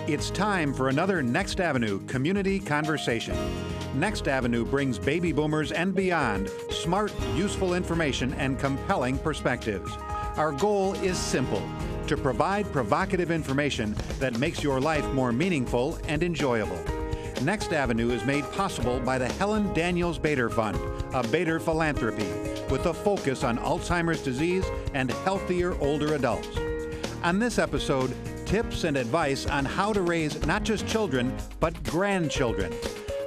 It's time for another Next Avenue Community Conversation. Next Avenue brings baby boomers and beyond smart, useful information and compelling perspectives. Our goal is simple: to provide provocative information that makes your life more meaningful and enjoyable. Next Avenue is made possible by the Helen Daniels Bader Fund, a Bader philanthropy, with a focus on Alzheimer's disease and healthier older adults. On this episode, tips and advice on how to raise not just children, but grandchildren.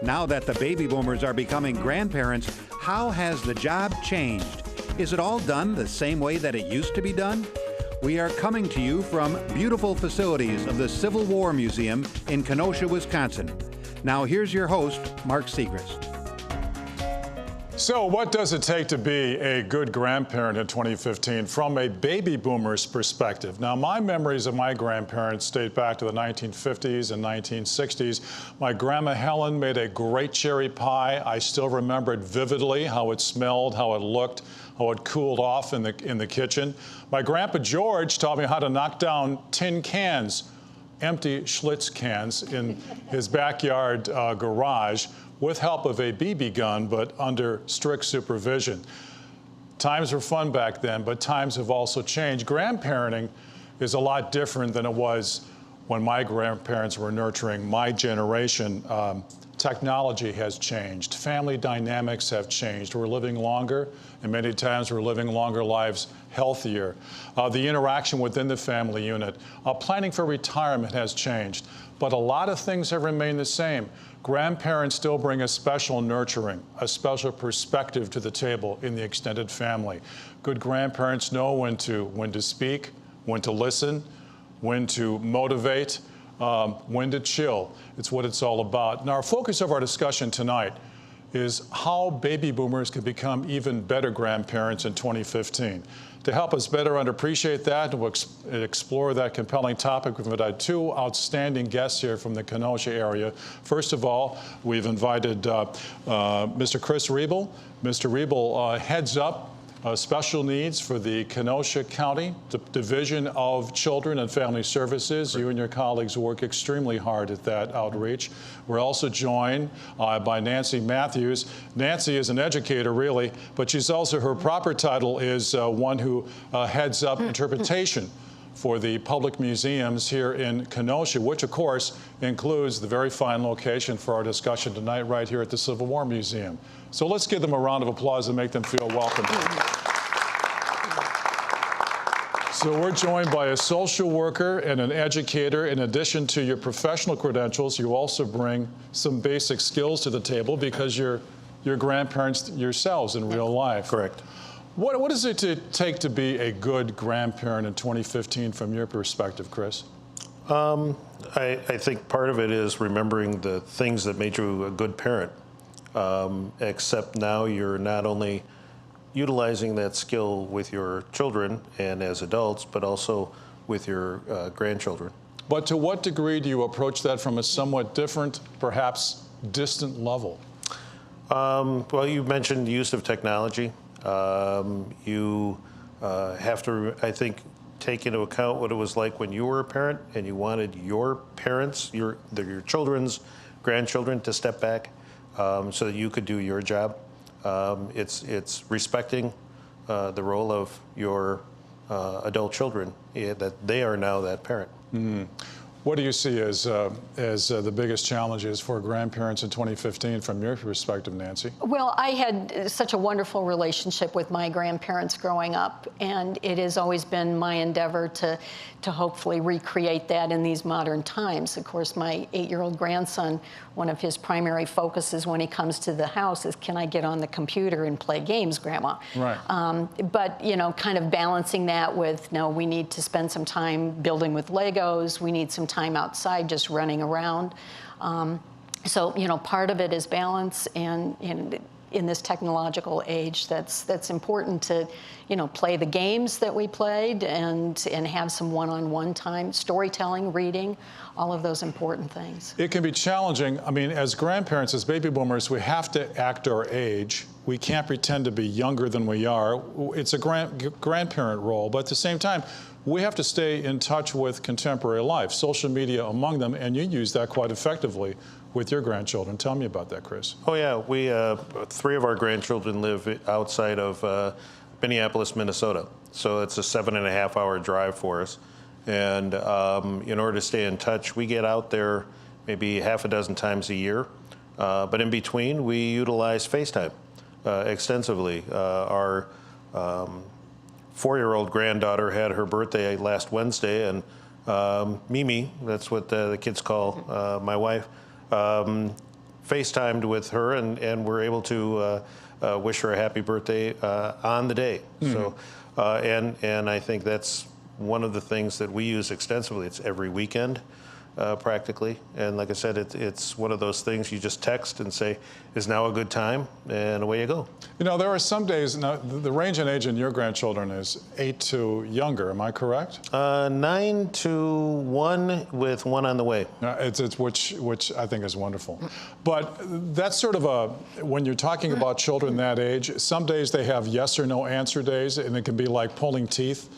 Now that the baby boomers are becoming grandparents, how has the job changed? Is it all done the same way that it used to be done? We are coming to you from beautiful facilities of the Civil War Museum in Kenosha, Wisconsin. Now here's your host, Mark Siegrist. So what does it take to be a good grandparent in 2015 from a baby boomer's perspective? Now, my memories of my grandparents date back to the 1950s and 1960s. My grandma Helen made a great cherry pie. I still remember it vividly, how it smelled, how it looked, how it cooled off in the kitchen. My grandpa George taught me how to knock down tin cans, empty Schlitz cans, in his backyard garage, with help of a BB gun, but under strict supervision. Times were fun back then, but times have also changed. Grandparenting is a lot different than it was when my grandparents were nurturing my generation. Technology has changed. Family dynamics have changed. We're living longer, and many times we're living longer lives healthier. The interaction within the family unit, planning for retirement has changed, but a lot of things have remained the same. Grandparents still bring a special nurturing, a special perspective to the table in the extended family. Good grandparents know when to speak, when to listen, when to motivate, when to chill. It's what it's all about. Now, our focus of our discussion tonight is how baby boomers can become even better grandparents in 2015. To help us better appreciate that and explore that compelling topic, we've invited two outstanding guests here from the Kenosha area. First of all, we've invited Mr. Chris Riebel. Mr. Riebel heads up special needs for the Kenosha County Division of Children and Family Services. You and your colleagues work extremely hard at that outreach. We're also joined by Nancy Matthews. Nancy is an educator, really, but she's also, her proper title is one who heads up interpretation for the public museums here in Kenosha, which of course includes the very fine location for our discussion tonight right here at the Civil War Museum. So let's give them a round of applause and make them feel welcome. So we're joined by a social worker and an educator. In addition to your professional credentials, you also bring some basic skills to the table because you're grandparents yourselves in real life. Correct. What does it take to be a good grandparent in 2015 from your perspective, Chris? I think part of it is remembering the things that made you a good parent, except now you're not only utilizing that skill with your children and as adults, but also with your grandchildren. But to what degree do you approach that from a somewhat different, perhaps distant level? Well, you mentioned the use of technology. You have to, I think, take into account what it was like when you were a parent and you wanted your parents, your children's grandchildren to step back so that you could do your job. It's respecting the role of your adult children, that they are now that parent. Mm-hmm. What do you see as the biggest challenges for grandparents in 2015 from your perspective, Nancy? Well, I had such a wonderful relationship with my grandparents growing up, and it has always been my endeavor to hopefully recreate that in these modern times. Of course, my 8-year-old grandson, one of his primary focuses when he comes to the house is, can I get on the computer and play games, Grandma? Right. But, you know, kind of balancing that with, no, we need to spend some time building with Legos. We need some time outside just running around. So, you know, part of it is balance, and in this technological age that's important to, play the games that we played and have some one-on-one time, storytelling, reading, all of those important things. It can be challenging. I mean, as grandparents, as baby boomers, we have to act our age. We can't pretend to be younger than we are. It's a grandparent role, but at the same time, we have to stay in touch with contemporary life, social media among them, and you use that quite effectively with your grandchildren. Tell me about that, Chris. Oh yeah, we 3 of our grandchildren live outside of Minneapolis, Minnesota. So it's a 7.5-hour drive for us. And in order to stay in touch, we get out there maybe half a dozen times a year. But in between, we utilize FaceTime extensively. Our 4-year-old granddaughter had her birthday last Wednesday, and Mimi, that's what the kids call my wife, FaceTimed with her, and we're able to wish her a happy birthday on the day. So, and I think that's one of the things that we use extensively. It's every weekend, practically. And like I said, it's one of those things you just text and say, is now a good time? And away you go. There are some days, now the range in age in your grandchildren is 8 to younger, am I correct? 9 to 1 with 1 on the way. Which I think is wonderful. But that's sort of when you're talking about children that age, some days they have yes or no answer days, and it can be like pulling teeth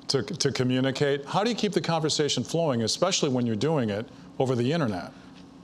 to communicate. How do you keep the conversation flowing, especially when you're doing it over the internet?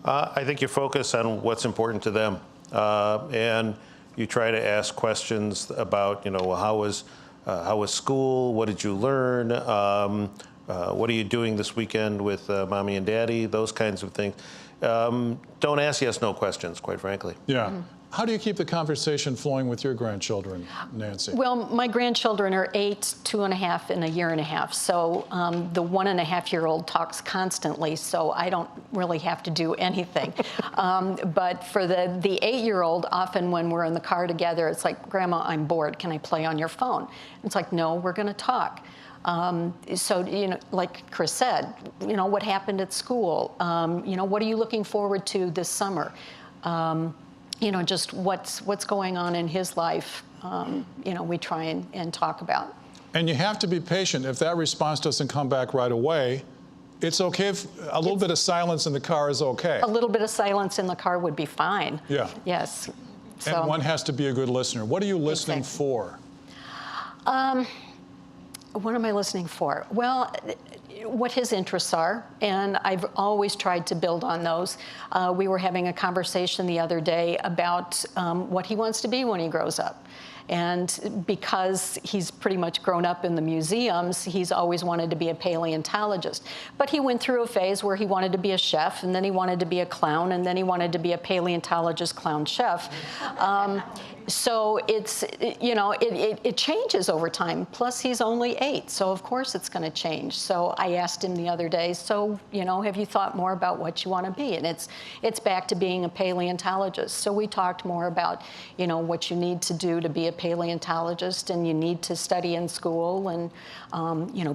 I think you focus on what's important to them, and you try to ask questions about, how was school? What did you learn? What are you doing this weekend with mommy and daddy? Those kinds of things. Don't ask yes/no questions, quite frankly. Yeah. How do you keep the conversation flowing with your grandchildren, Nancy? Well, my grandchildren are 8, 2.5, and a 1.5 years. So the 1.5-year-old talks constantly, so I don't really have to do anything. But for the 8-year-old, often when we're in the car together, it's like, Grandma, I'm bored. Can I play on your phone? It's like, no, we're going to talk. So, like Chris said, what happened at school? What are you looking forward to this summer? Just what's going on in his life, we try and talk about. And you have to be patient. If that response doesn't come back right away, it's okay if a little bit of silence in the car is okay. A little bit of silence in the car would be fine. Yeah. Yes. So, and one has to be a good listener. What are you listening for? What am I listening for? Well, what his interests are, and I've always tried to build on those. We were having a conversation the other day about what he wants to be when he grows up. And because he's pretty much grown up in the museums, he's always wanted to be a paleontologist. But he went through a phase where he wanted to be a chef, and then he wanted to be a clown, and then he wanted to be a paleontologist clown chef. So it changes over time. Plus, he's only 8, so of course it's going to change. So I asked him the other day, so have you thought more about what you want to be? And it's back to being a paleontologist. So we talked more about what you need to do to be a paleontologist, and you need to study in school, and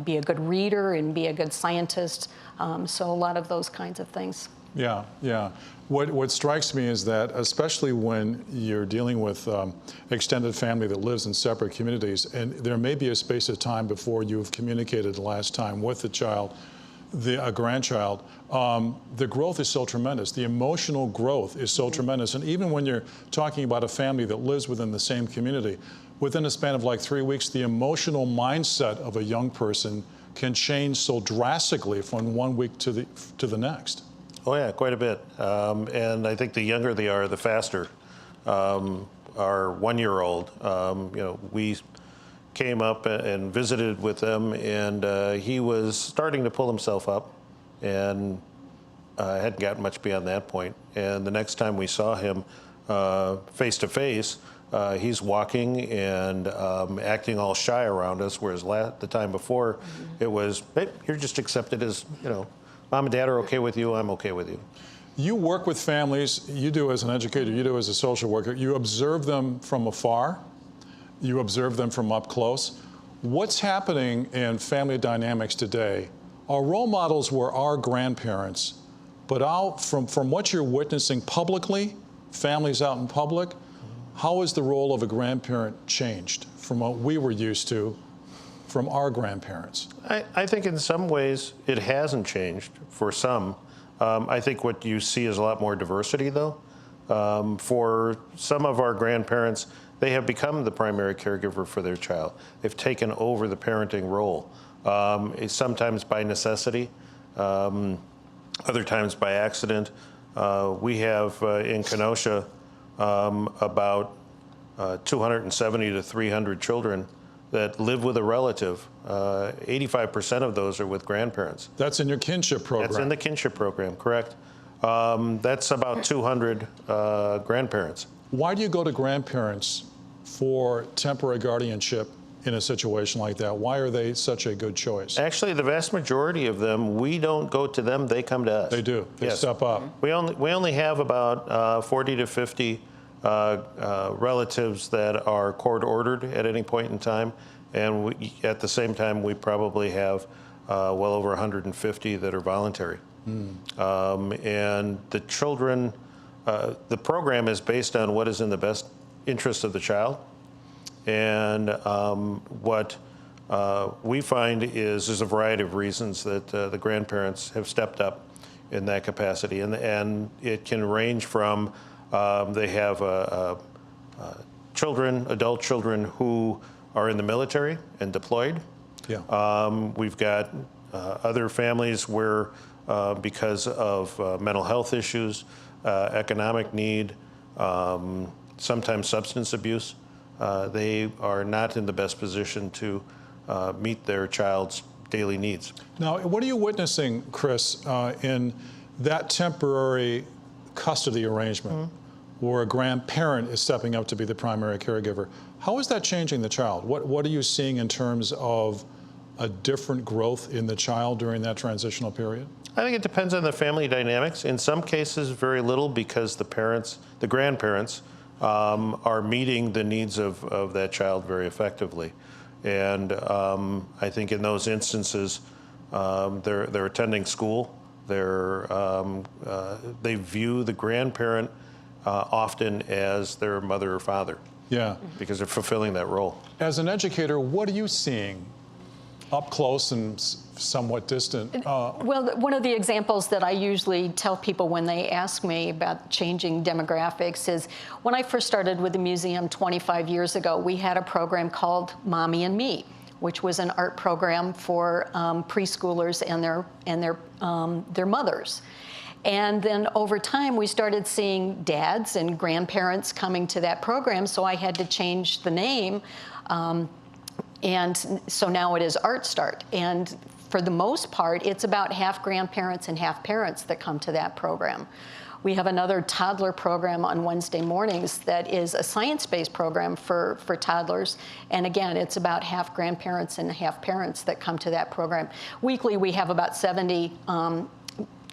be a good reader and be a good scientist. So a lot of those kinds of things. Yeah, yeah. What strikes me is that, especially when you're dealing with extended family that lives in separate communities, and there may be a space of time before you've communicated the last time with the child, a grandchild, the growth is so tremendous. The emotional growth is so tremendous. And even when you're talking about a family that lives within the same community, within a span of like 3 weeks, the emotional mindset of a young person can change so drastically from 1 week to the next. Oh yeah, quite a bit. And I think the younger they are, the faster. Our 1-year-old, we came up and visited with them, and he was starting to pull himself up, and hadn't gotten much beyond that point. And the next time we saw him face to face, he's walking and acting all shy around us, whereas the time before it was, hey, you're just accepted as, Mom and Dad are okay with you, I'm okay with you. You work with families, you do as an educator, you do as a social worker, you observe them from afar, you observe them from up close. What's happening in family dynamics today? Our role models were our grandparents, but from what you're witnessing publicly, families out in public, how has the role of a grandparent changed from what we were used to from our grandparents? I think in some ways it hasn't changed for some. I think what you see is a lot more diversity, though. For some of our grandparents, they have become the primary caregiver for their child. They've taken over the parenting role, sometimes by necessity, other times by accident. We have in Kenosha about 270 to 300 children that live with a relative. 85% of those are with grandparents. That's in your kinship program. That's in the kinship program, correct. That's about 200 grandparents. Why do you go to grandparents for temporary guardianship in a situation like that? Why are they such a good choice? Actually, the vast majority of them, we don't go to them, they come to us. They do. They Yes. step up. We only have about 40 to 50 relatives that are court ordered at any point in time, and at the same time we probably have well over 150 that are voluntary. And the children, the program is based on what is in the best interest of the child, and what we find is there's a variety of reasons that the grandparents have stepped up in that capacity, and it can range from they have adult children who are in the military and deployed. Yeah. We've got other families where because of mental health issues, economic need, sometimes substance abuse, they are not in the best position to meet their child's daily needs. Now, what are you witnessing, Chris, in that temporary custody arrangement where a grandparent is stepping up to be the primary caregiver? How is that changing the child? What are you seeing in terms of a different growth in the child during that transitional period? I think it depends on the family dynamics. In some cases, very little, because the grandparents, are meeting the needs of that child very effectively. And I think in those instances, they're attending school. They view the grandparent often as their mother or father. Yeah. Because they're fulfilling that role. As an educator, what are you seeing up close and somewhat distant? Well, one of the examples that I usually tell people when they ask me about changing demographics is when I first started with the museum 25 years ago, we had a program called Mommy and Me, which was an art program for preschoolers and their mothers. And then over time, we started seeing dads and grandparents coming to that program, so I had to change the name. And so now it is Art Start. And for the most part, it's about half grandparents and half parents that come to that program. We have another toddler program on Wednesday mornings that is a science-based program for toddlers. And again, it's about half grandparents and half parents that come to that program. Weekly, we have about 70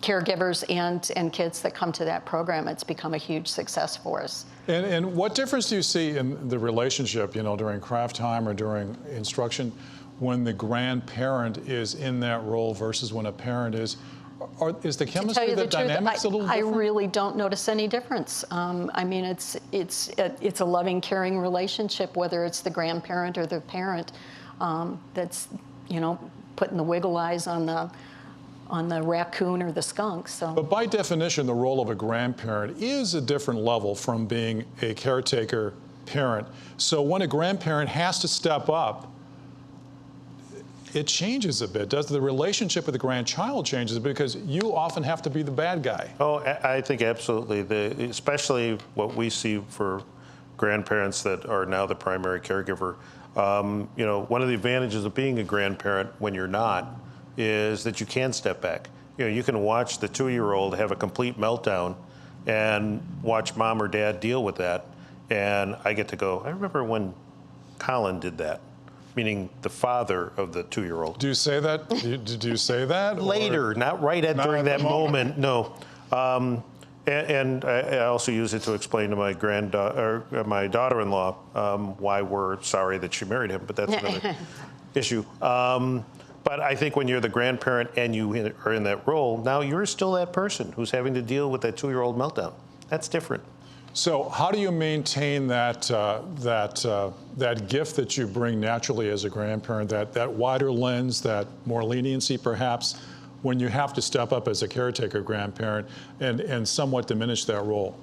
caregivers and kids that come to that program. It's become a huge success for us. And what difference do you see in the relationship, during craft time or during instruction, when the grandparent is in that role versus when a parent is? Is the chemistry, the dynamics a little different? I really don't notice any difference. I mean, it's a loving, caring relationship, whether it's the grandparent or the parent that's, putting the wiggle eyes on the raccoon or the skunk. So. But by definition, the role of a grandparent is a different level from being a caretaker parent. So when a grandparent has to step up, it changes a bit. Does the relationship with the grandchild changes because you often have to be the bad guy? Oh, I think absolutely. Especially what we see for grandparents that are now the primary caregiver. One of the advantages of being a grandparent when you're not is that you can step back. You can watch the 2-year-old have a complete meltdown and watch mom or dad deal with that. And I get to go, I remember when Colin did that, meaning the father of the 2-year-old. Do you say that? Did you say that? Later, not right during that moment, no. And I also use it to explain to my my daughter-in-law why we're sorry that she married him, but that's another issue. But I think when you're the grandparent and you are in that role, now you're still that person who's having to deal with that 2-year-old meltdown. That's different. So how do you maintain that that gift that you bring naturally as a grandparent, that wider lens, that more leniency perhaps, when you have to step up as a caretaker grandparent and somewhat diminish that role?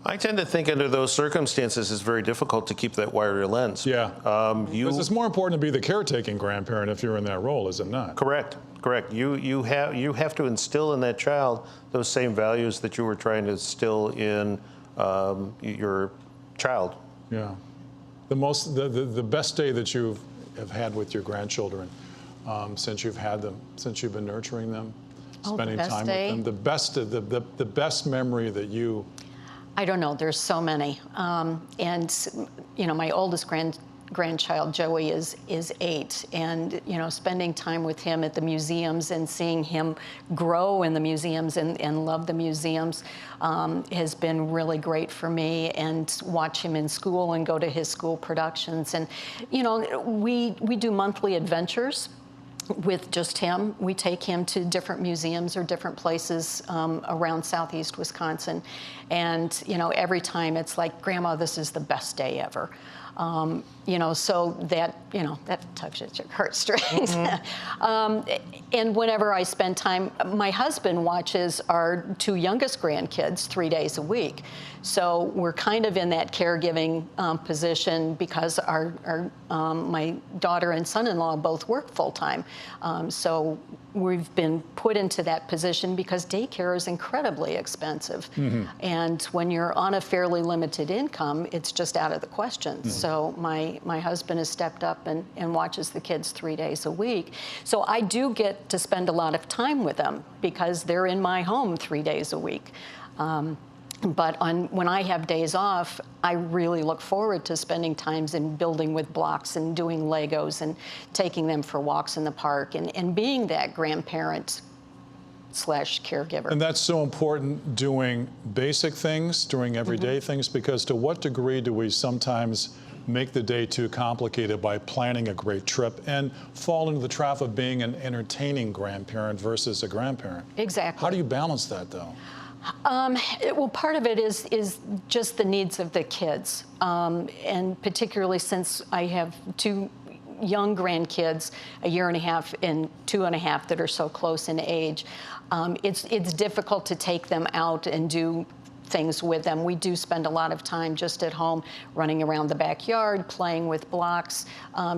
I tend to think under those circumstances it's very difficult to keep that wider lens. Yeah. Because it's more important to be the caretaking grandparent if you're in that role, is it not? Correct. You have to instill in that child those same values that you were trying to instill in your child. Yeah. The best day that you have had with your grandchildren since you've had them, since you've been nurturing them, spending time with them, the best memory that you. I don't know. There's so many, and my oldest grandchild Joey is 8, and spending time with him at the museums and seeing him grow in the museums and love the museums has been really great for me. And watch him in school and go to his school productions, and we do monthly adventures. With just him, we take him to different museums or different places around southeast Wisconsin, and every time it's like, Grandma, this is the best day ever. So that tugs at your heartstrings. And whenever I spend time, my husband watches our 2 youngest grandkids 3 days a week. So we're kind of in that caregiving position because my daughter and son-in-law both work full-time. So we've been put into that position because daycare is incredibly expensive. And when you're on a fairly limited income, it's just out of the question. So my husband has stepped up and watches the kids 3 days a week. So I do get to spend a lot of time with them because they're in my home 3 days a week. But when I have days off, I really look forward to spending times in building with blocks and doing Legos and taking them for walks in the park and being that grandparent / caregiver. And that's so important, doing basic things, doing everyday things, because to what degree do we sometimes make the day too complicated by planning a great trip and fall into the trap of being an entertaining grandparent versus a grandparent? Exactly. How do you balance that, though? Well, part of it is just the needs of the kids, and particularly since I have 2 young grandkids, 1.5 years and 2.5 that are so close in age. It's difficult to take them out and do things with them. We do spend a lot of time just at home, running around the backyard, playing with blocks,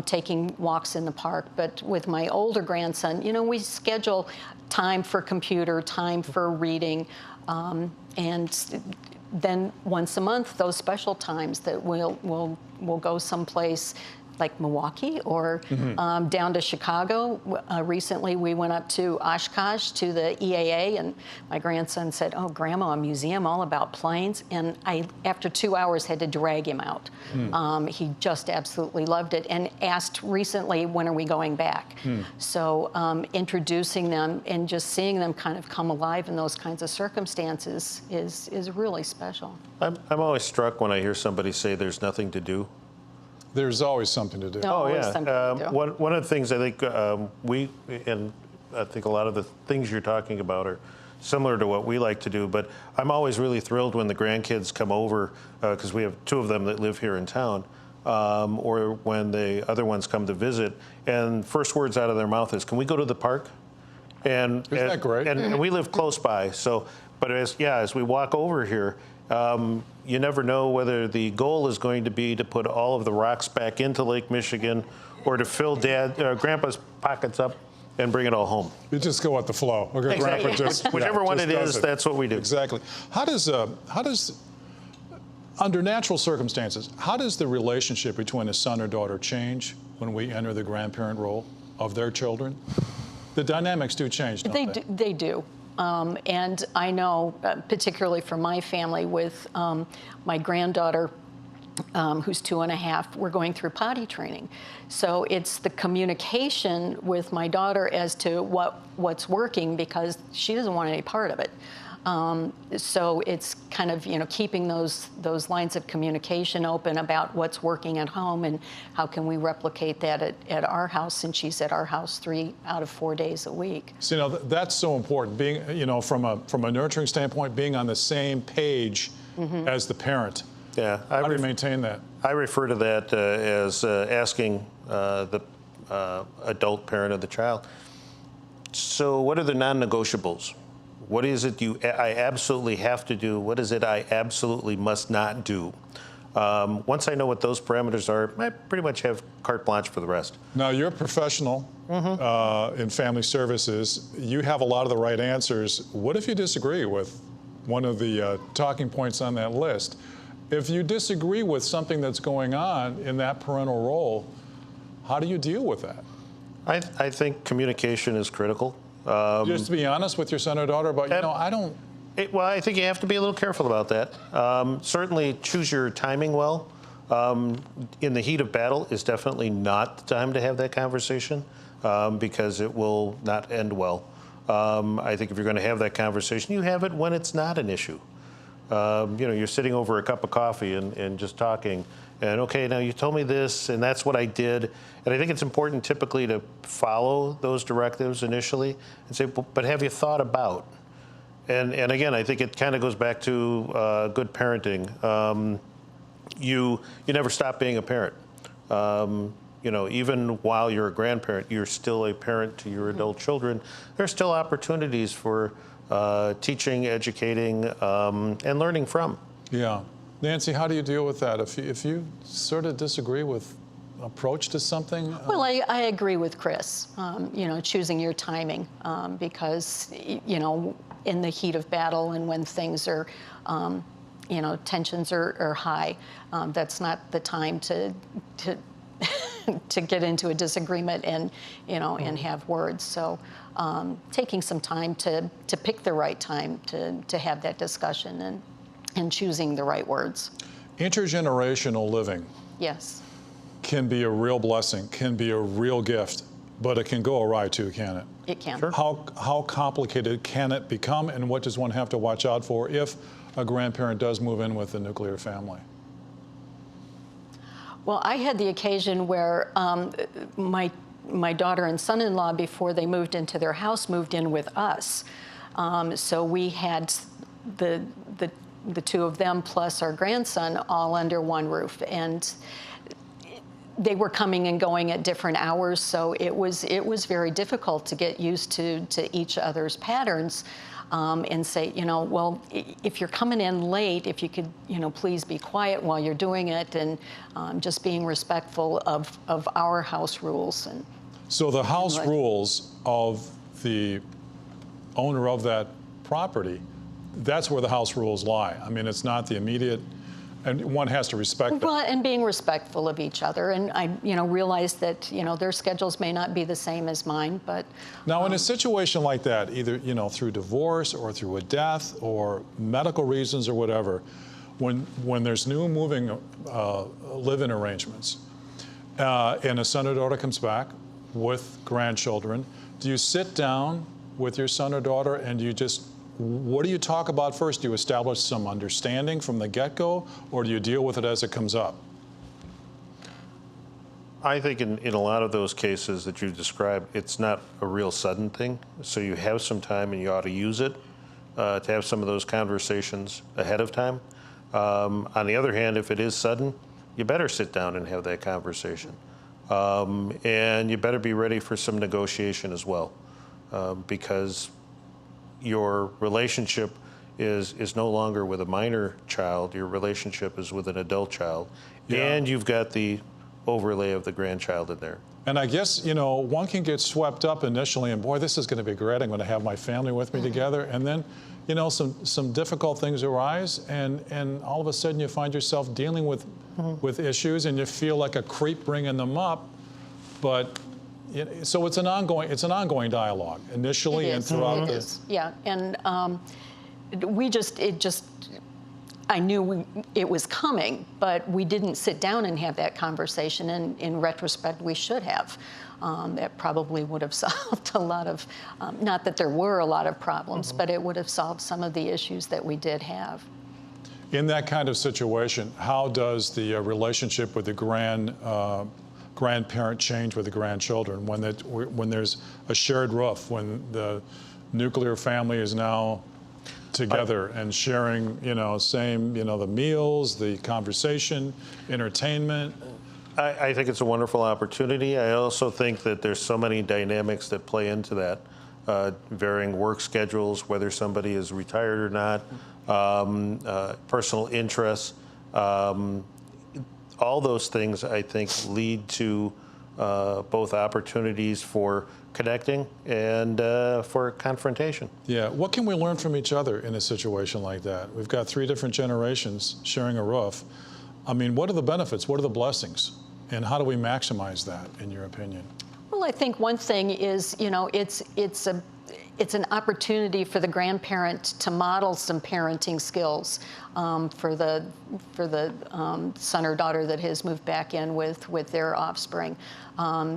taking walks in the park. But with my older grandson, we schedule time for computer, time for reading, and then once a month, those special times that we'll go someplace like Milwaukee or down to Chicago. Recently, we went up to Oshkosh to the EAA, and my grandson said, "Oh, Grandma, a museum all about planes." And I, after 2 hours, had to drag him out. He just absolutely loved it and asked recently, when are we going back? So introducing them and just seeing them kind of come alive in those kinds of circumstances is really special. I'm always struck when I hear somebody say there's nothing to do. There's always something to do. Oh, yeah. One of the things I think I think a lot of the things you're talking about are similar to what we like to do, but I'm always really thrilled when the grandkids come over, because we have 2 of them that live here in town, or when the other ones come to visit, and first words out of their mouth is, "Can we go to the park?" And isn't that great? And we live close by, so, but as we walk over here, you never know whether the goal is going to be to put all of the rocks back into Lake Michigan or to fill Grandpa's pockets up and bring it all home. You just go with the flow. Okay, exactly. Grandpa Whichever one it is, that's what we do. Exactly. How does, under natural circumstances, how does the relationship between a son or daughter change when we enter the grandparent role of their children? The dynamics do change, don't they? They do. And I know, particularly for my family, with my granddaughter, who's 2.5, we're going through potty training. So it's the communication with my daughter as to what's working, because she doesn't want any part of it. So it's kind of, keeping those lines of communication open about what's working at home and how can we replicate that at our house, since she's at our house 3 out of 4 days a week. So, that's so important. Being, from a nurturing standpoint, being on the same page as the parent. Yeah. How do you maintain that? I refer to that as asking the adult parent of the child, so what are the non-negotiables? What is it I absolutely have to do? What is it I absolutely must not do? Once I know what those parameters are, I pretty much have carte blanche for the rest. Now, you're a professional in family services. You have a lot of the right answers. What if you disagree with one of the talking points on that list? If you disagree with something that's going on in that parental role, how do you deal with that? I think communication is critical. Just to be honest with your son or daughter about, I don't... Well, I think you have to be a little careful about that. Certainly choose your timing well. In the heat of battle is definitely not the time to have that conversation because it will not end well. I think if you're going to have that conversation, you have it when it's not an issue. You're sitting over a cup of coffee and just talking, and okay, now you told me this, and that's what I did. And I think it's important typically to follow those directives initially and say, but have you thought about? And again, I think it kind of goes back to good parenting. You never stop being a parent. Even while you're a grandparent, you're still a parent to your adult children. There's still opportunities for teaching, educating, and learning from. Yeah. Nancy, how do you deal with that? If you sort of disagree with approach to something? Well, I agree with Chris, choosing your timing because, in the heat of battle and when things are, tensions are high, that's not the time to to get into a disagreement and, and have words. So taking some time to pick the right time to have that discussion and choosing the right words. Intergenerational living. Yes. Can be a real blessing, can be a real gift, but it can go awry too, can it? It can. Sure. How complicated can it become, and what does one have to watch out for if a grandparent does move in with a nuclear family? Well, I had the occasion where my daughter and son-in-law, before they moved into their house, moved in with us. So we had the two of them plus our grandson all under one roof, and they were coming and going at different hours, so it was very difficult to get used to each other's patterns, and say, well, if you're coming in late, if you could, please be quiet while you're doing it, and just being respectful of our house rules. And so the house rules of the owner of that property, that's where the house rules lie. I mean, it's not the immediate. And one has to respect that. Well, and being respectful of each other. And I, realize that, their schedules may not be the same as mine, but... Now, in a situation like that, either, through divorce or through a death or medical reasons or whatever, when there's new moving live-in arrangements, and a son or daughter comes back with grandchildren, do you sit down with your son or daughter and what do you talk about first? Do you establish some understanding from the get-go, or do you deal with it as it comes up? I think in a lot of those cases that you described, it's not a real sudden thing. So you have some time and you ought to use it to have some of those conversations ahead of time. On the other hand, if it is sudden, you better sit down and have that conversation. And you better be ready for some negotiation as well, because your relationship is no longer with a minor child. Your relationship is with an adult child. Yeah. And you've got the overlay of the grandchild in there. And I guess, one can get swept up initially, and boy, this is going to be great. I'm going to have my family with me together. And then, some difficult things arise, and all of a sudden you find yourself dealing with issues, and you feel like a creep bringing them up. But so it's an ongoing dialogue initially and throughout the. Yeah, and I knew it was coming, but we didn't sit down and have that conversation. And in retrospect, we should have. That probably would have solved a lot of, not that there were a lot of problems, but it would have solved some of the issues that we did have. In that kind of situation, how does the relationship with the grandparent change with the grandchildren when there's a shared roof, when the nuclear family is now together and sharing, the meals, the conversation, entertainment? I think it's a wonderful opportunity. I also think that there's so many dynamics that play into that. Varying work schedules, whether somebody is retired or not, personal interests, all those things I think lead to both opportunities for connecting and for confrontation. Yeah, what can we learn from each other in a situation like that? We've got 3 different generations sharing a roof. I mean, what are the benefits? What are the blessings? And how do we maximize that, in your opinion? Well, I think one thing is, it's an opportunity for the grandparent to model some parenting skills for the son or daughter that has moved back in with their offspring.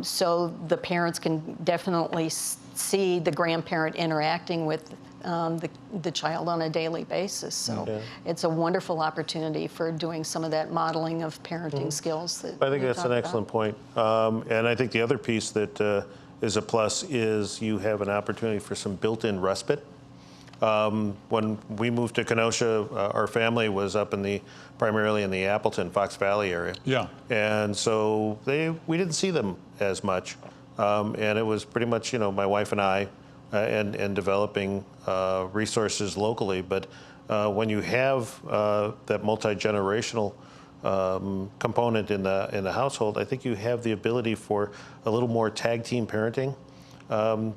So the parents can definitely see the grandparent interacting with the child on a daily basis. So it's a wonderful opportunity for doing some of that modeling of parenting skills. I think that's an excellent point. And I think the other piece that is a plus is you have an opportunity for some built-in respite. When we moved to Kenosha, our family was up primarily in the Appleton, Fox Valley area. Yeah. And so we didn't see them as much. And it was pretty much, my wife and I and developing resources locally. But when you have that multi-generational component in the household, I think you have the ability for a little more tag team parenting.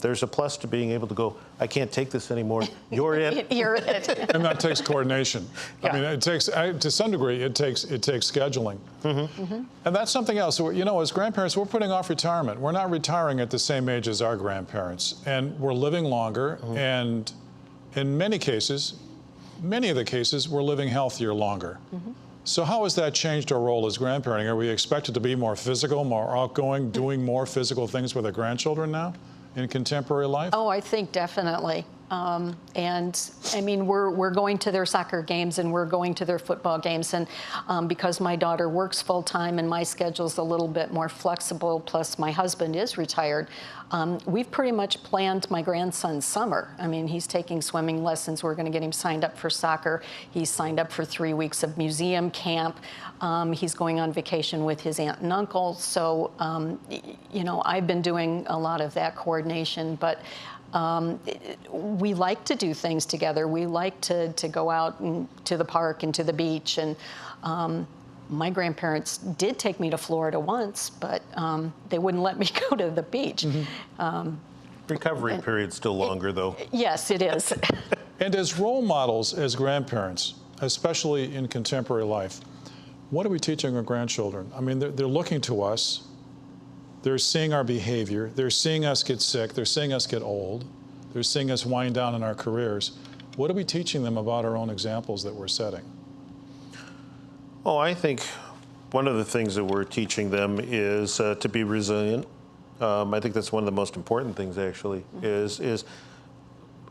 There's a plus to being able to go, I can't take this anymore. You're it. You're it. And that takes coordination. Yeah. I mean, it takes, to some degree, it takes scheduling. Mm-hmm. Mm-hmm. And that's something else. As grandparents, we're putting off retirement. We're not retiring at the same age as our grandparents. And we're living longer. Mm-hmm. And in many of the cases, we're living healthier longer. Mm-hmm. So how has that changed our role as grandparenting? Are we expected to be more physical, more outgoing, doing more physical things with our grandchildren now in contemporary life? Oh, I think definitely. And I mean, we're going to their soccer games and we're going to their football games. And because my daughter works full time and my schedule's a little bit more flexible, plus my husband is retired, we've pretty much planned my grandson's summer. I mean, he's taking swimming lessons. We're going to get him signed up for soccer. He's signed up for 3 weeks of museum camp. He's going on vacation with his aunt and uncle. So, I've been doing a lot of that coordination, but we like to do things together. We like to go out to the park and to the beach. And my grandparents did take me to Florida once, but they wouldn't let me go to the beach. Mm-hmm. Recovery period's still longer, though. Yes, it is. And as role models, as grandparents, especially in contemporary life, what are we teaching our grandchildren? I mean, they're looking to us. They're seeing our behavior. They're seeing us get sick. They're seeing us get old. They're seeing us wind down in our careers. What are we teaching them about our own examples that we're setting? Oh, I think one of the things that we're teaching them is to be resilient. I think that's one of the most important things, actually, is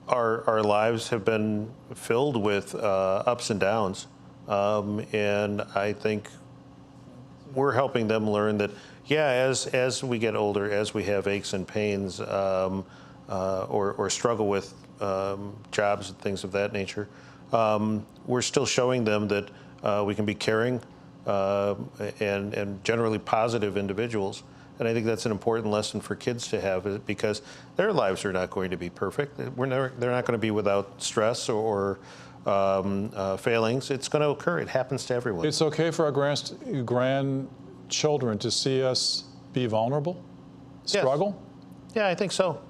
our lives have been filled with ups and downs. And I think we're helping them learn that, as we get older, as we have aches and pains or struggle with jobs and things of that nature, we're still showing them that we can be caring and generally positive individuals. And I think that's an important lesson for kids to have, because their lives are not going to be perfect. They're not going to be without stress or failings. It's going to occur. It happens to everyone. It's okay for our grandchildren to see us be vulnerable, struggle? Yes. Yeah, I think so.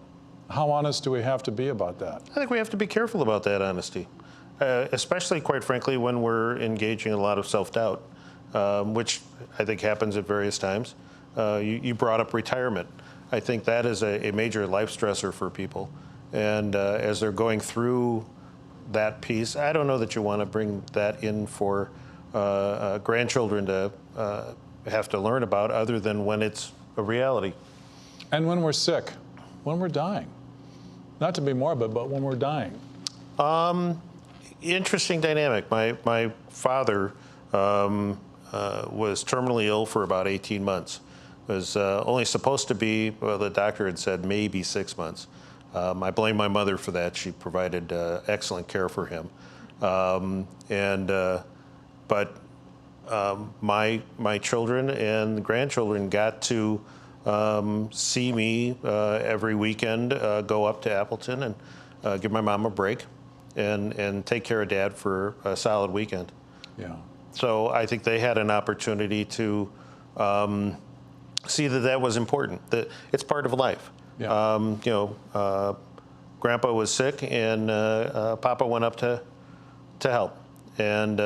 How honest do we have to be about that? I think we have to be careful about that honesty, especially, quite frankly, when we're engaging in a lot of self-doubt, which I think happens at various times. You brought up retirement. I think that is a major life stressor for people. And as they're going through that piece, I don't know that you want to bring that in for grandchildren to have to learn about, other than when it's a reality. And when we're sick, when we're dying. Not to be morbid, but when we're dying. Interesting dynamic. My father was terminally ill for about 18 months. Was only supposed to be, well, the doctor had said maybe 6 months. I blame my mother for that. She provided excellent care for him. My children and grandchildren got to see me every weekend go up to Appleton and give my mom a break and take care of Dad for a solid weekend. Yeah. So I think they had an opportunity to see that that was important, that it's part of life. Yeah. Grandpa was sick and Papa went up to help. And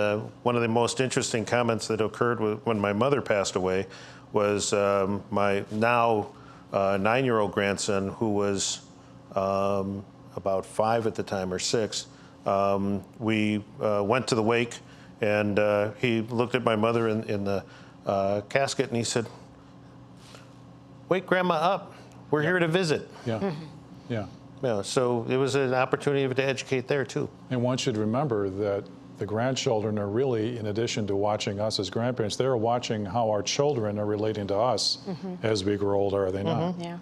one of the most interesting comments that occurred when my mother passed away was my now 9-year-old grandson, who was about 5 at the time, or 6. We went to the wake, and he looked at my mother in the casket, and he said, "Wake Grandma up. We're here to visit." Yeah. Mm-hmm. Yeah. Yeah, so it was an opportunity to educate there, too. And one should remember that the grandchildren are really, in addition to watching us as grandparents, they're watching how our children are relating to us as we grow older, are they not? Yeah.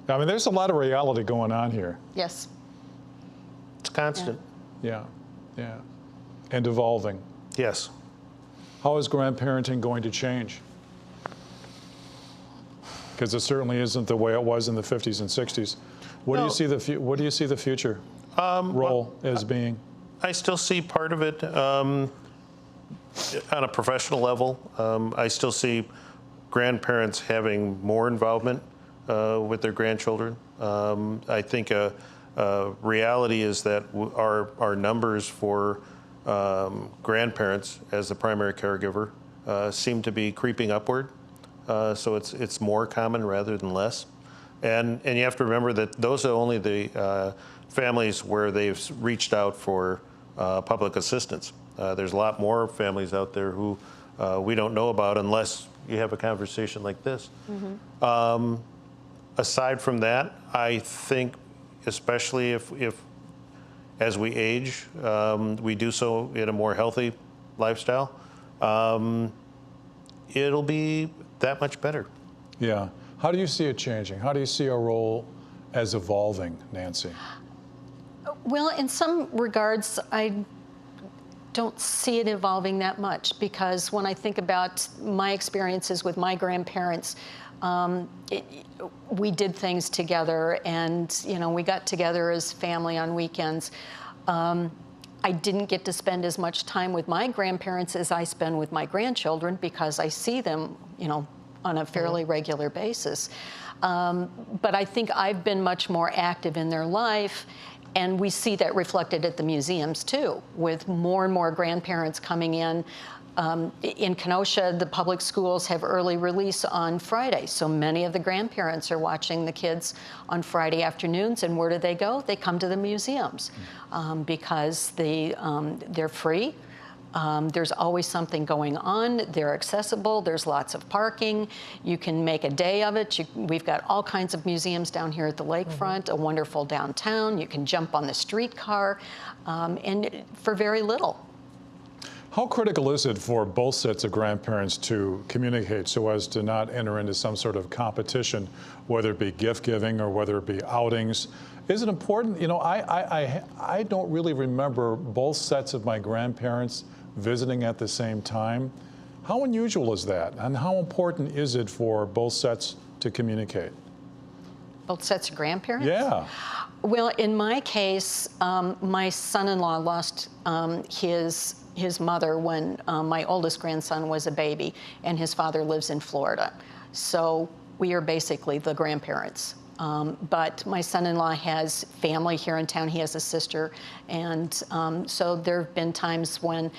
I mean, there's a lot of reality going on here. Yes. It's constant. Yeah, yeah. And evolving. Yes. How is grandparenting going to change? Because it certainly isn't the way it was in the 50s and 60s. What do you see the future role as being? I still see part of it on a professional level. I still see grandparents having more involvement with their grandchildren. I think a reality is that our numbers for grandparents as the primary caregiver seem to be creeping upward. So it's more common rather than less. And you have to remember that those are only the families where they've reached out for public assistance. There's a lot more families out there who we don't know about unless you have a conversation like this. Aside from that, I think, especially if as we age, we do so in a more healthy lifestyle, it'll be that much better. Yeah. How do you see it changing? How do you see our role as evolving, Nancy? Well, in some regards, I don't see it evolving that much, because when I think about my experiences with my grandparents, we did things together, and we got together as family on weekends. I didn't get to spend as much time with my grandparents as I spend with my grandchildren, because I see them, on a fairly regular basis. But I think I've been much more active in their life, and we see that reflected at the museums too, with more and more grandparents coming in. In Kenosha, the public schools have early release on Friday, so many of the grandparents are watching the kids on Friday afternoons, and where do they go? They come to the museums because they're free. There's always something going on. They're accessible. There's lots of parking. You can make a day of it. We've got all kinds of museums down here at the lakefront, a wonderful downtown. You can jump on the streetcar, and for very little. How critical is it for both sets of grandparents to communicate so as to not enter into some sort of competition, whether it be gift giving or whether it be outings? Is it important? I don't really remember both sets of my grandparents visiting at the same time. How unusual is that? And how important is it for both sets to communicate? Both sets of grandparents? Yeah. Well, in my case, my son-in-law lost his mother when my oldest grandson was a baby, and his father lives in Florida. So we are basically the grandparents. But my son-in-law has family here in town. He has a sister, and so there have been times when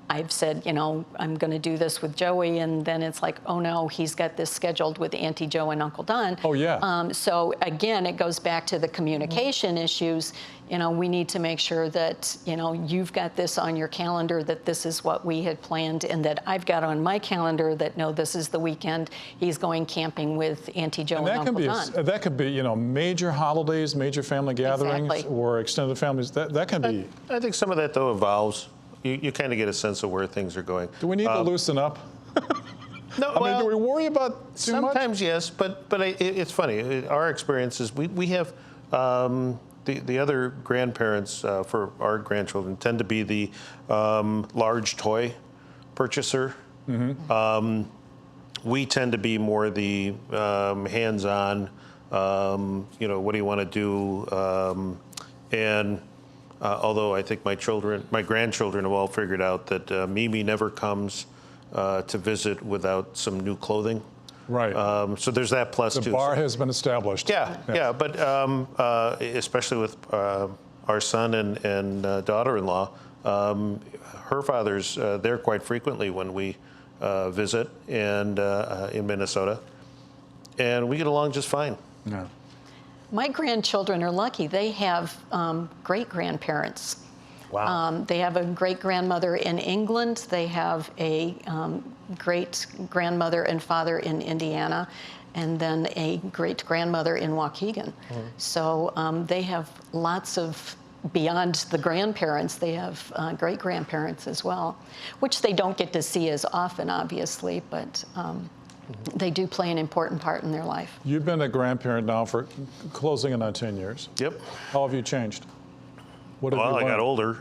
I've said, I'm going to do this with Joey, and then it's like, oh no, he's got this scheduled with Auntie Jo and Uncle Don. Oh yeah. So again, it goes back to the communication issues. We need to make sure that, you've got this on your calendar, that this is what we had planned, and that I've got on my calendar that, no, this is the weekend he's going camping with Auntie Jo and Uncle Don. That could be, major holidays, major family gatherings, Exactly. Or extended families. That can be. I think some of that, though, evolves. You kind of get a sense of where things are going. Do we need to loosen up? No, I mean, well, do we worry about too much? sometimes yes, but it's funny. Our experience is we have the other grandparents for our grandchildren tend to be the large toy purchaser. We tend to be more the hands-on. What do you want to do? And although I think my grandchildren have all figured out that Mimi never comes to visit without some new clothing. Right. So there's that plus too. The bar has been established. Yeah. But especially with our son and daughter-in-law, her father's there quite frequently when we visit and in Minnesota, and we get along just fine. Yeah. My grandchildren are lucky. They have great-grandparents. Wow. They have a great-grandmother in England. They have a great-grandmother and father in Indiana, and then a great-grandmother in Waukegan. So they have lots of, beyond the grandparents, they have great-grandparents as well, which they don't get to see as often, obviously, but they do play an important part in their life. You've been a grandparent now for closing in on 10 years. Yep. How have you changed? What have Well, you I got learned? older.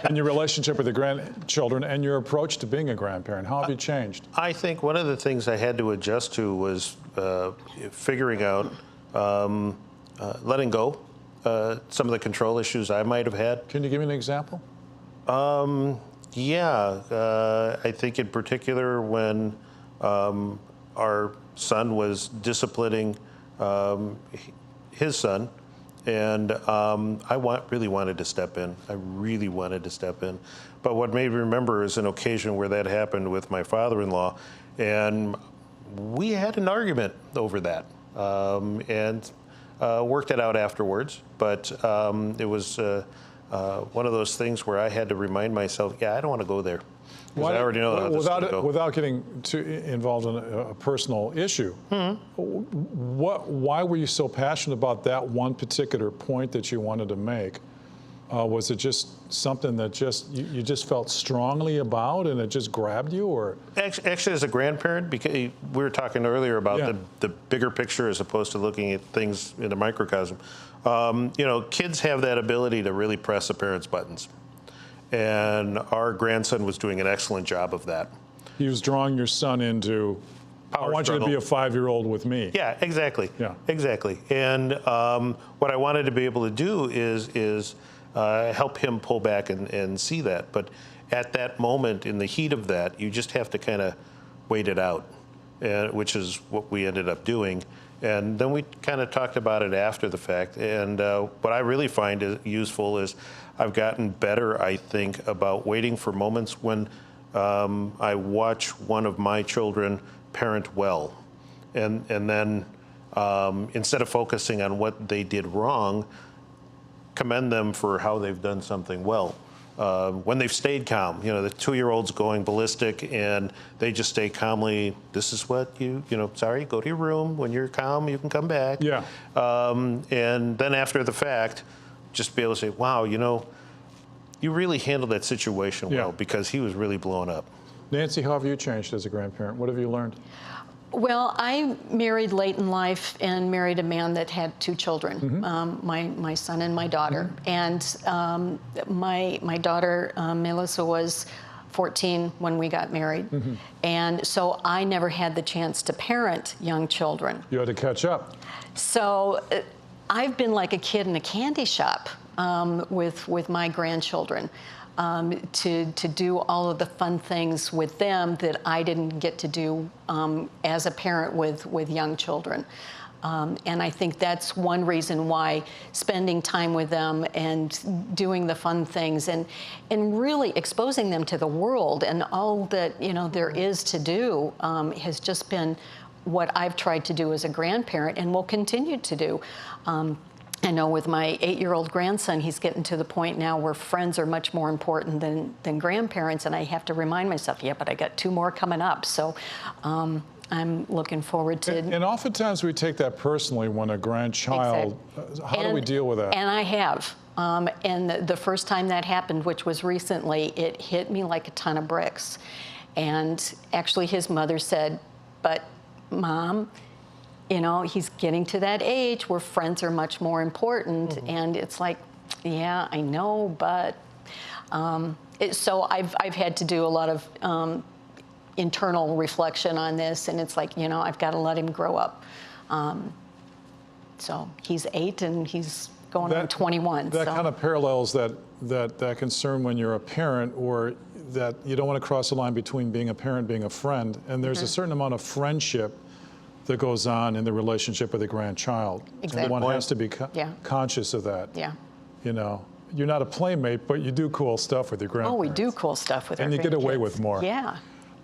And your relationship with the grandchildren and your approach to being a grandparent, how have you changed? I think one of the things I had to adjust to was figuring out, letting go some of the control issues I might have had. Can you give me an example? Yeah, I think in particular when our son was disciplining his son, and I really wanted to step in. I really wanted to step in. But what made me remember is an occasion where that happened with my father-in-law, and we had an argument over that, and worked it out afterwards. But it was one of those things where I had to remind myself, yeah, I don't want to go there. I already know how this is going to go. Without getting too involved in a personal issue, why were you so passionate about that one particular point that you wanted to make? Was it just something that you just felt strongly about and it just grabbed you, or? Actually, as a grandparent, because we were talking earlier about the bigger picture as opposed to looking at things in a microcosm. Kids have that ability to really press a parent's buttons. And our grandson was doing an excellent job of that. He was drawing your son into, I want you to be a 5-year-old with me. Yeah, exactly. Yeah. Exactly. And what I wanted to be able to do is help him pull back and see that. But at that moment, in the heat of that, you just have to kind of wait it out, which is what we ended up doing. And then we kind of talked about it after the fact. And what I really find useful is I've gotten better, I think, about waiting for moments when I watch one of my children parent well. And then instead of focusing on what they did wrong, commend them for how they've done something well. When they've stayed calm, the 2-year-old's going ballistic and they just stay calmly, this is what sorry, go to your room. When you're calm, you can come back. Yeah. And then after the fact, just be able to say, wow, you really handled that situation well because he was really blown up. Nancy, how have you changed as a grandparent? What have you learned? Well, I married late in life and married a man that had 2 children, my son and my daughter. And my daughter, Melissa, was 14 when we got married. And so I never had the chance to parent young children. You had to catch up. So I've been like a kid in a candy shop with my grandchildren. To do all of the fun things with them that I didn't get to do as a parent with young children. And I think that's one reason why spending time with them and doing the fun things and really exposing them to the world and all that there is to do has just been what I've tried to do as a grandparent and will continue to do. I know with my 8-year-old grandson, he's getting to the point now where friends are much more important than grandparents, and I have to remind myself, but I got 2 more coming up. So I'm looking forward to... And oftentimes we take that personally when a grandchild... How do we deal with that? And I have. And the first time that happened, which was recently, it hit me like a ton of bricks. And actually his mother said, but Mom, you know, he's getting to that age where friends are much more important. And it's like, yeah, I know, but so I've had to do a lot of internal reflection on this, and it's like, you know, I've got to let him grow up. So he's 8 and he's going on 21. That kind of parallels that concern when you're a parent, or that you don't want to cross the line between being a parent and being a friend. And there's a certain amount of friendship that goes on in the relationship with a grandchild. Exactly. And one has to be conscious of that. Yeah. You know, you're not a playmate, but you do cool stuff with your grandparents. Oh, we do cool stuff with our grandkids. And you get away with more. Yeah.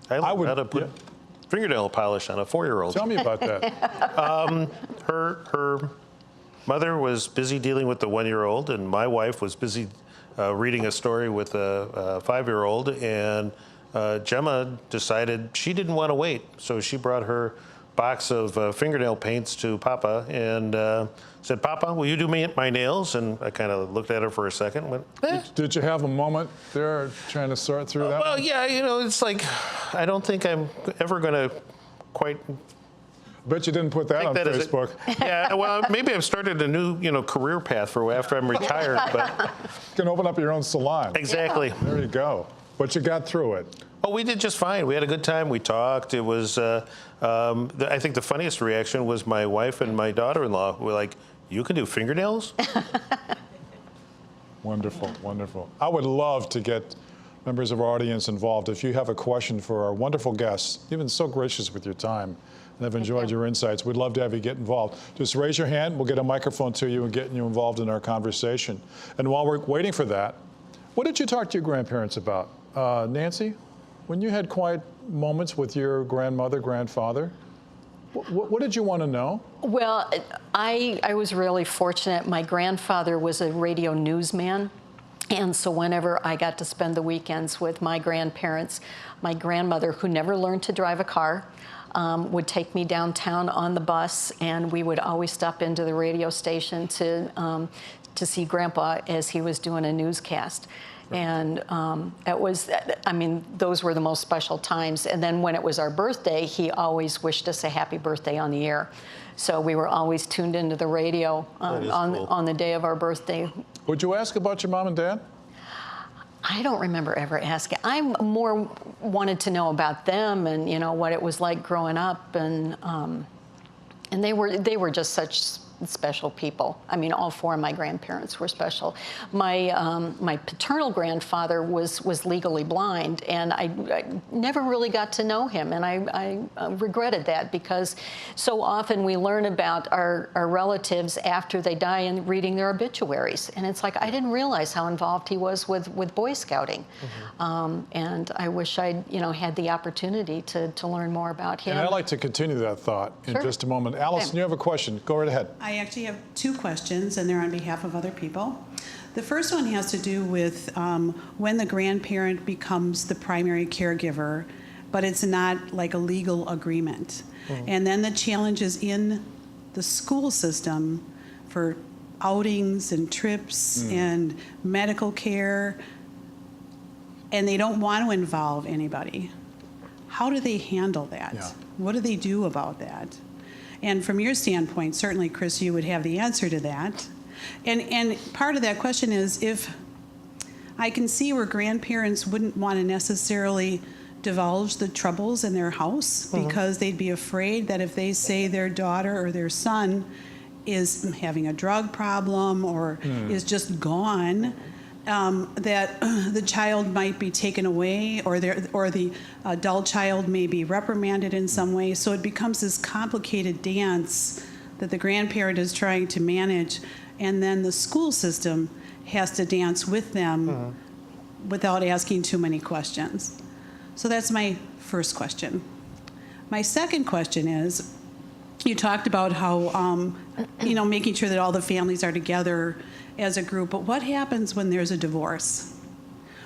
I would how to put fingernail polish on a 4-year-old. Tell me about that. Her mother was busy dealing with the 1-year-old, and my wife was busy reading a story with a 5-year-old, and Gemma decided she didn't want to wait, so she brought her box of fingernail paints to Papa and said, Papa, will you do my nails? And I kind of looked at her for a second and went, eh. Did you have a moment there trying to sort through that? Well, yeah, you know, it's like, I don't think I'm ever going to quite... Bet you didn't put that on Facebook. Yeah, well, maybe I've started a new, you know, career path for after I'm retired, but... You can open up your own salon. Exactly. Yeah. There you go. But you got through it. Oh, we did just fine. We had a good time. We talked. It was, I think the funniest reaction was my wife and my daughter-in-law were like, you can do fingernails? Wonderful, wonderful. I would love to get members of our audience involved. If you have a question for our wonderful guests, you've been so gracious with your time, and I've enjoyed your insights. We'd love to have you get involved. Just raise your hand. We'll get a microphone to you and get you involved in our conversation. And while we're waiting for that, what did you talk to your grandparents about? Nancy, when you had quiet moments with your grandmother, grandfather, what did you want to know? Well, I was really fortunate. My grandfather was a radio newsman. And so whenever I got to spend the weekends with my grandparents, my grandmother, who never learned to drive a car, would take me downtown on the bus, and we would always stop into the radio station to see Grandpa as he was doing a newscast. And it was, I mean, those were the most special times. And then when it was our birthday, he always wished us a happy birthday on the air. So we were always tuned into the radio on the day of our birthday. Would you ask about your mom and dad? I don't remember ever asking. I more wanted to know about them and, you know, what it was like growing up. And they were just such special people. I mean, all 4 of my grandparents were special. My paternal grandfather was legally blind, and I never really got to know him, and I regretted that, because so often we learn about our relatives after they die and reading their obituaries, and it's like I didn't realize how involved he was with Boy Scouting, and I wish I'd had the opportunity to learn more about him. And I'd like to continue that thought in just a moment. Allison, you have a question. Go right ahead. I actually have 2 questions, and they're on behalf of other people. The first one has to do with when the grandparent becomes the primary caregiver, but it's not like a legal agreement. And then the challenges in the school system for outings and trips and medical care, and they don't want to involve anybody. How do they handle that? Yeah. What do they do about that? And from your standpoint, certainly, Chris, you would have the answer to that. And part of that question is, if I can see where grandparents wouldn't want to necessarily divulge the troubles in their house because they'd be afraid that if they say their daughter or their son is having a drug problem or is just gone, that the child might be taken away, or the adult child may be reprimanded in some way. So it becomes this complicated dance that the grandparent is trying to manage, and then the school system has to dance with them without asking too many questions. So that's my first question. My second question is, you talked about how, making sure that all the families are together as a group, but what happens when there's a divorce?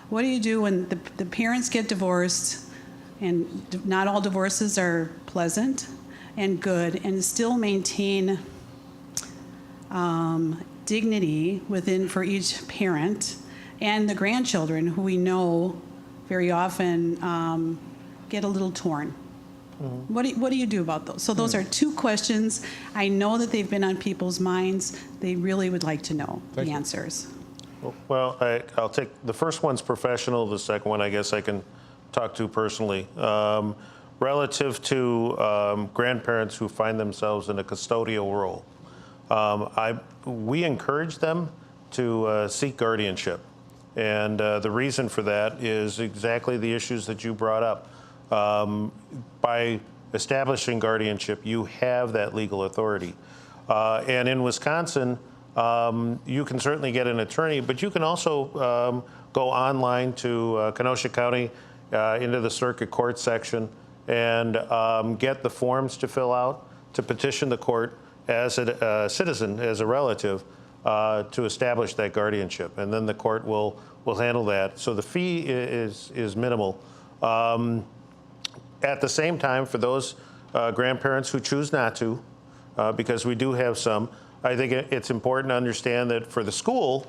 What do you do when the parents get divorced, and not all divorces are pleasant and good, and still maintain dignity for each parent and the grandchildren, who we know very often get a little torn. What do you do about those? So those are two questions. I know that they've been on people's minds. They really would like to know the answers. Well, I'll take, the first one's professional. The second one, I guess I can talk to personally. Relative to grandparents who find themselves in a custodial role, we encourage them to seek guardianship. And the reason for that is exactly the issues that you brought up. By establishing guardianship, you have that legal authority. And in Wisconsin, you can certainly get an attorney, but you can also go online to Kenosha County into the circuit court section and get the forms to fill out to petition the court as a citizen, as a relative, to establish that guardianship. And then the court will handle that. So the fee is minimal. At the same time, for those grandparents who choose not to, because we do have some, I think it's important to understand that for the school,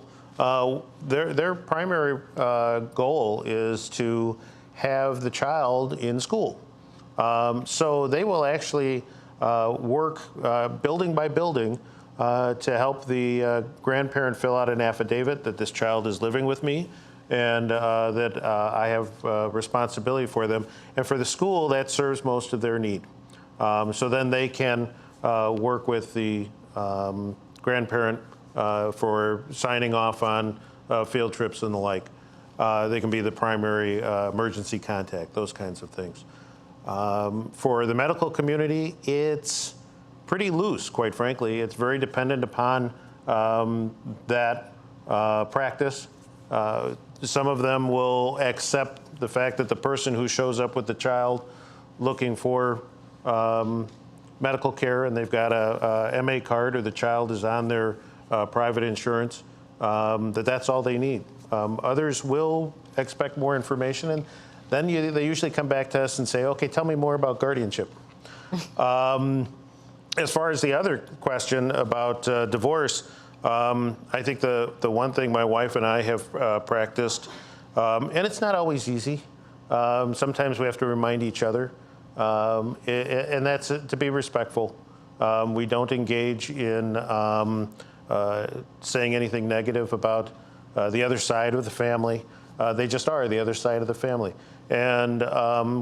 their primary goal is to have the child in school. So they will actually work building by building to help the grandparent fill out an affidavit that this child is living with me and that I have responsibility for them. And for the school, that serves most of their need. So then they can work with the grandparent for signing off on field trips and the like. They can be the primary emergency contact, those kinds of things. For the medical community, it's pretty loose, quite frankly. It's very dependent upon that practice. Some of them will accept the fact that the person who shows up with the child looking for medical care and they've got a MA card or the child is on their private insurance, that's all they need. Others will expect more information, and then they usually come back to us and say, okay, tell me more about guardianship. As far as the other question about divorce, I think the one thing my wife and I have practiced, and it's not always easy, sometimes we have to remind each other, and that's to be respectful. We don't engage in saying anything negative about the other side of the family. They just are the other side of the family. And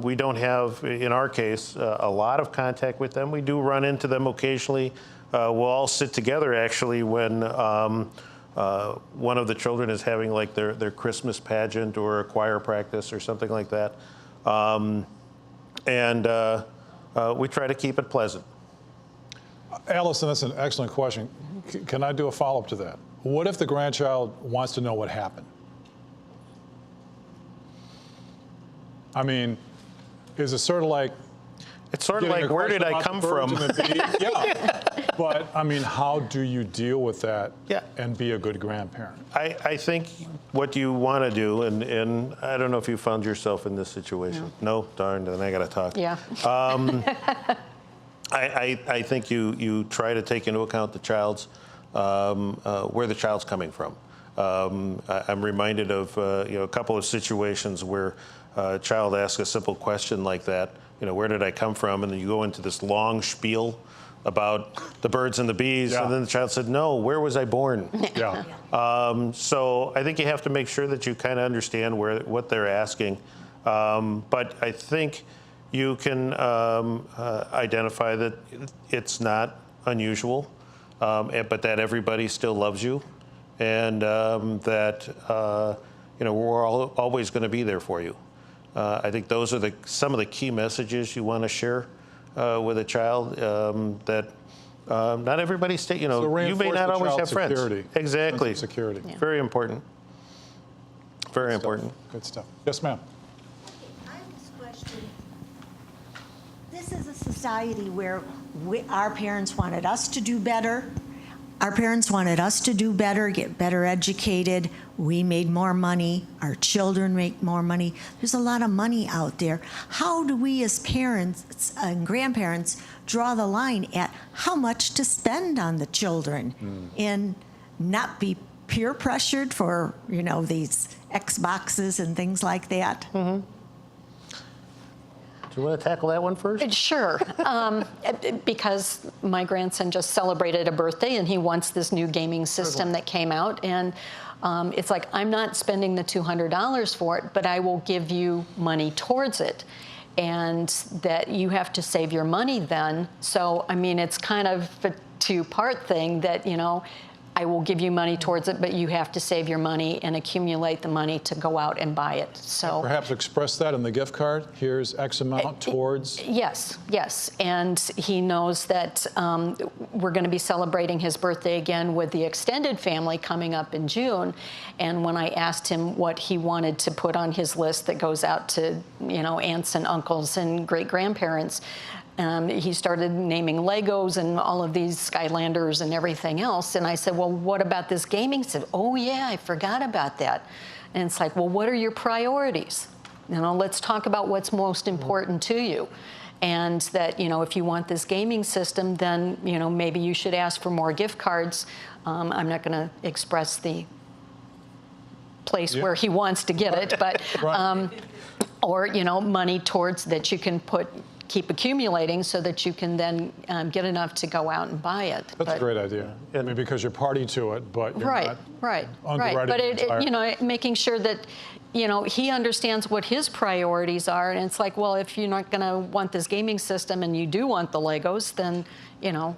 we don't have, in our case, a lot of contact with them. We do run into them occasionally. We'll all sit together, actually, when one of the children is having like their Christmas pageant or a choir practice or something like that. We try to keep it pleasant. Allison, that's an excellent question. Can I do a follow-up to that? What if the grandchild wants to know what happened? I mean, is it sort of like... It's sort of like, where did I come from? Yeah. But, I mean, how do you deal with that and be a good grandparent? I think what you want to do, and I don't know if you found yourself in this situation. No? Darn, then I got to talk. Yeah. I think you try to take into account the child's, where the child's coming from. I'm reminded of a couple of situations where a child asks a simple question like that, where did I come from? And then you go into this long spiel about the birds and the bees, and then the child said, no, where was I born? Yeah. So I think you have to make sure that you kind of understand what they're asking. But I think you can identify that it's not unusual, but that everybody still loves you, and that we're always going to be there for you. I think those are some of the key messages you want to share with a child. That not everybody you may not always have friends. Security. Exactly. Security. Yeah. Very important. Very important. Good stuff. Yes, ma'am. I have this question. This is a society where our parents wanted us to do better. Our parents wanted us to do better, get better educated. We made more money. Our children make more money. There's a lot of money out there. How do we as parents and grandparents draw the line at how much to spend on the children and not be peer pressured for, these Xboxes and things like that? Mm-hmm. Do you want to tackle that one first? Sure. Because my grandson just celebrated a birthday and he wants this new gaming system that came out. And it's like, I'm not spending the $200 for it, but I will give you money towards it. And that you have to save your money then. So, I mean, it's kind of a two-part thing that, you know, I will give you money towards it, but you have to save your money and accumulate the money to go out and buy it. So perhaps express that in the gift card. Here's X amount towards. Yes, yes. And he knows that we're going to be celebrating his birthday again with the extended family coming up in June. And when I asked him what he wanted to put on his list that goes out to, you know, aunts and uncles and great-grandparents, he started naming Legos and all of these Skylanders and everything else. And I said, well, what about this gaming? He said, oh, yeah, I forgot about that. And it's like, well, what are your priorities? You know, let's talk about what's most important to you. And that, you know, if you want this gaming system, then, you know, maybe you should ask for more gift cards. I'm not going to express the place where he wants to get it, but, or, you know, money towards that you can keep accumulating so that you can then get enough to go out and buy it. That's a great idea. I mean, because you're party to it, but you're not right. But you know, making sure that, you know, he understands what his priorities are, and it's like, well, if you're not going to want this gaming system and you do want the Legos, then, you know.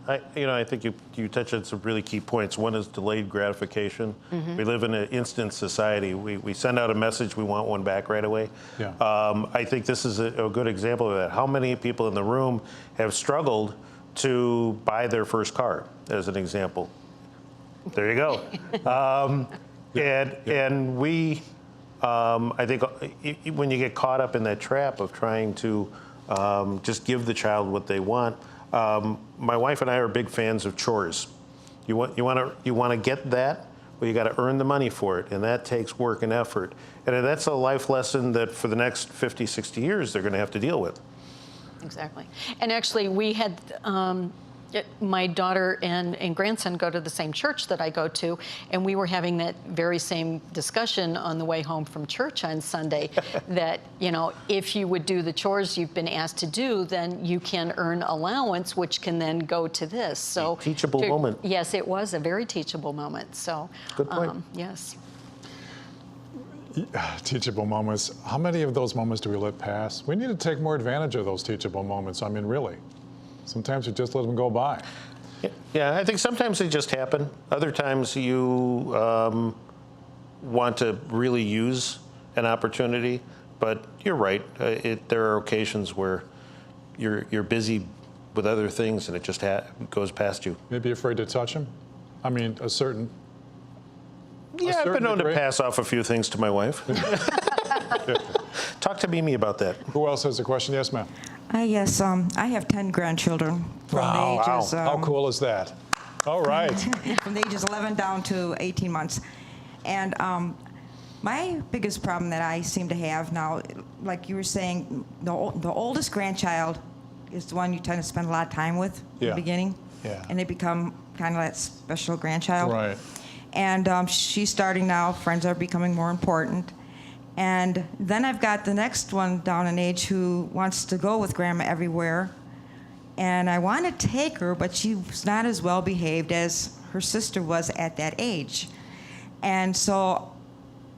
I think you touched on some really key points. One is delayed gratification. We live in an instant society. We send out a message, we want one back right away. Yeah. I think this is a good example of that. How many people in the room have struggled to buy their first car, as an example? There you go. And we, I think when you get caught up in that trap of trying to just give the child what they want, my wife and I are big fans of chores. You want to get that, well, you got to earn the money for it, and that takes work and effort. And that's a life lesson that for the next 50, 60 years they're going to have to deal with. Exactly. And actually, we had my daughter and grandson go to the same church that I go to, and we were having that very same discussion on the way home from church on Sunday, that, you know, if you would do the chores you've been asked to do, then you can earn allowance, which can then go to this. So a teachable moment. Yes, it was a very teachable moment. So good point. Yes. Teachable moments. How many of those moments do we let pass? We need to take more advantage of those teachable moments. I mean, really. Sometimes you just let them go by. Yeah, I think sometimes they just happen. Other times you want to really use an opportunity. But you're right. There are occasions where you're busy with other things and it just goes past you. Maybe afraid to touch them? I mean, a certain... Yeah, I've been known to pass off a few things to my wife. Talk to Mimi about that. Who else has a question? Yes, ma'am. Yes, I have 10 grandchildren from the ages... How cool is that? All right. From the ages 11 down to 18 months. And my biggest problem that I seem to have now, like you were saying, the oldest grandchild is the one you tend to spend a lot of time with in the beginning. Yeah. And they become kind of that special grandchild. Right. And she's starting now. Friends are becoming more important. And then I've got the next one down in age who wants to go with Grandma everywhere. And I want to take her, but she's not as well behaved as her sister was at that age. And so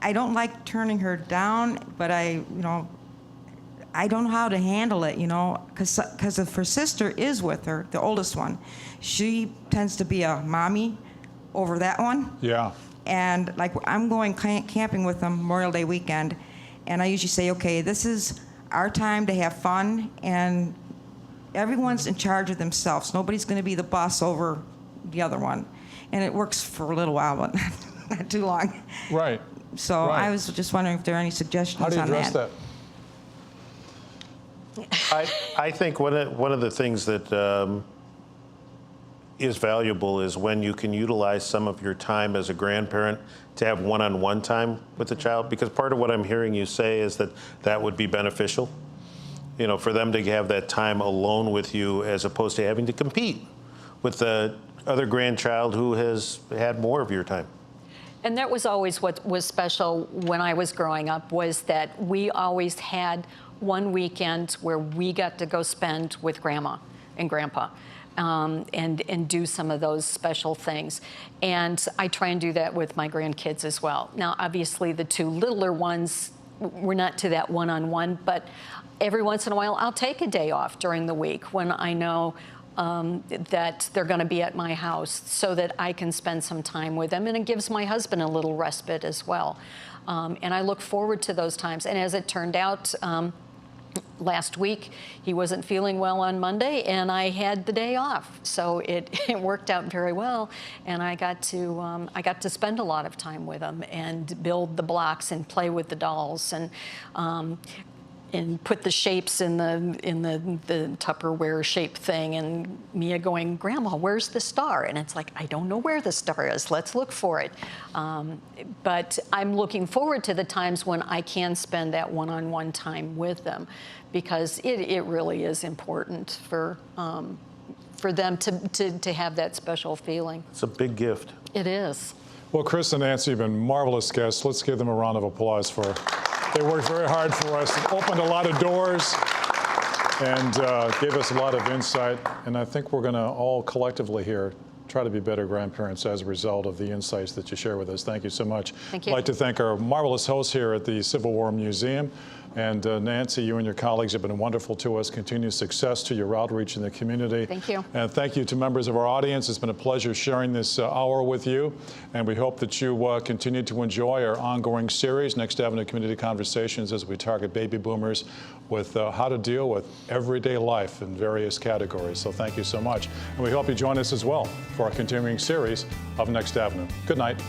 I don't like turning her down, but I don't know how to handle it, because if her sister is with her, the oldest one, she tends to be a mommy over that one. Yeah. And like I'm going camping with them Memorial Day weekend, and I usually say, okay, this is our time to have fun, and everyone's in charge of themselves. Nobody's going to be the boss over the other one. And it works for a little while, but not too long. Right. So I was just wondering if there are any suggestions on that. How do you address that? I think one of the things that is valuable is when you can utilize some of your time as a grandparent to have one-on-one time with the child, because part of what I'm hearing you say is that would be beneficial, for them to have that time alone with you as opposed to having to compete with the other grandchild who has had more of your time. And that was always what was special when I was growing up, was that we always had one weekend where we got to go spend with Grandma and Grandpa. And do some of those special things. And I try and do that with my grandkids as well. Now, obviously, the two littler ones, we're not to that one-on-one, but every once in a while, I'll take a day off during the week when I know that they're going to be at my house so that I can spend some time with them. And it gives my husband a little respite as well. And I look forward to those times. And as it turned out, last week, he wasn't feeling well on Monday, and I had the day off, so it worked out very well. And I got to spend a lot of time with him and build the blocks and play with the dolls and put the shapes in the Tupperware shape thing. And Mia going, "Grandma, where's the star?" And it's like, I don't know where the star is. Let's look for it. But I'm looking forward to the times when I can spend that one-on-one time with them, because it really is important for them to have that special feeling. It's a big gift. It is. Well, Chris and Nancy have been marvelous guests. Let's give them a round of applause for. They worked very hard for us, opened a lot of doors, and gave us a lot of insight. And I think we're going to all collectively here try to be better grandparents as a result of the insights that you share with us. Thank you so much. Thank you. I'd like to thank our marvelous hosts here at the Civil War Museum. And Nancy, you and your colleagues have been wonderful to us. Continued success to your outreach in the community. Thank you. And thank you to members of our audience. It's been a pleasure sharing this hour with you. And we hope that you continue to enjoy our ongoing series, Next Avenue Community Conversations, as we target baby boomers with how to deal with everyday life in various categories. So thank you so much. And we hope you join us as well for our continuing series of Next Avenue. Good night.